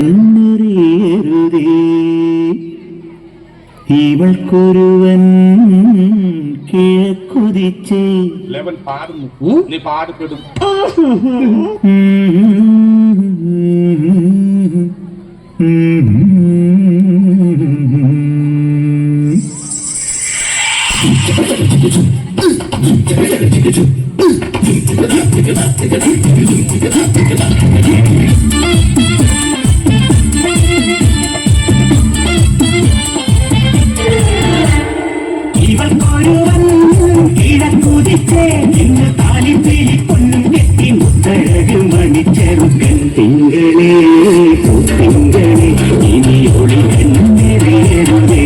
കണ്ണെറിയരുതേ ഇവൾക്കൊരുവൻ കിഴക്കുതിച്ചേ പാടുന്നു നീ പാടുപെടും ഇവൾക്കൊരുവൻ കിഴക്കുതിച്ചേ ഇന്ന് താലിപ്പേലി പൊന്നും കെട്ടി മുത്തഴക് മണിച്ചെറുക്കൻ തിങ്കളേ തിങ്കളേ ഇനി ഒളി കണ്ണെറിയരുതേ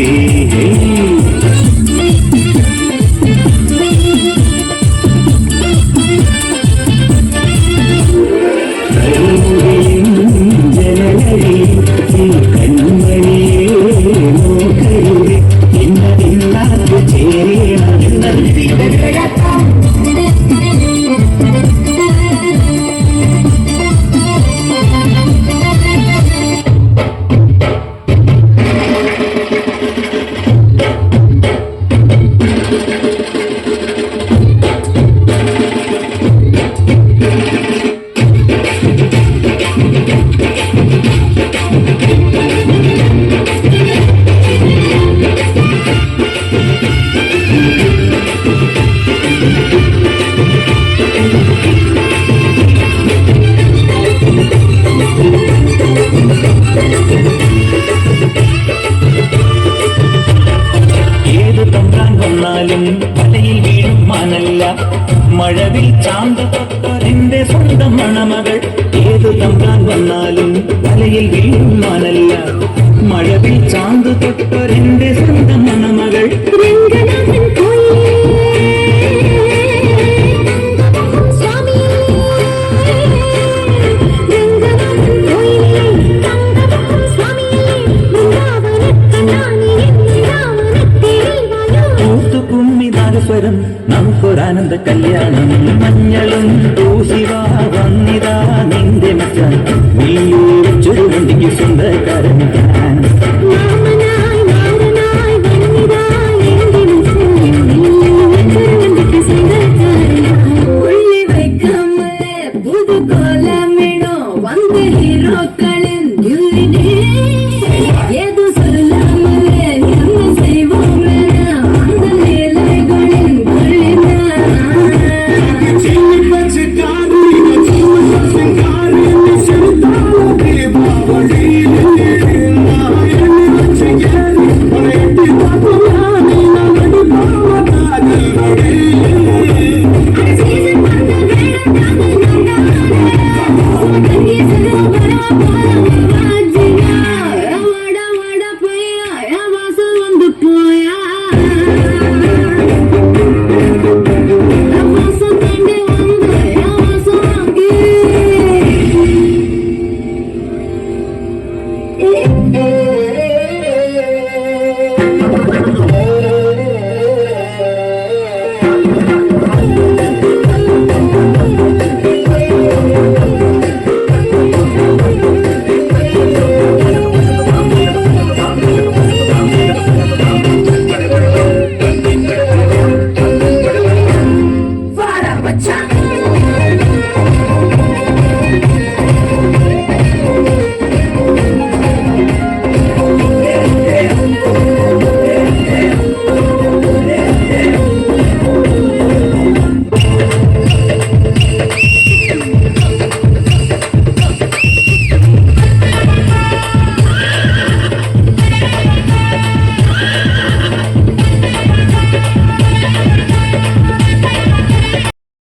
വലയിൽ വീഴും മാനല്ല മഴവിൽ ചാന്ത് തൊട്ടൊരെന്റെ സ്വന്തം മണമകൾ ഏതു തമ്പാൻ വന്നാലും വലയിൽ വീഴും മാനല്ല മഴവിൽ ചാന്ത് തൊട്ടൊരെന്റെ സ്വന്തം മണമകൾ സ്വരം നമുക്കൊരാനന്ദ കല്യാണം മഞ്ഞളും തൂശിവാ വന്നിതാ നിന്റെ മച്ചാൻ നീ ചുരുവണ്ടിക്ക് സ്വന്തക്കാരൻ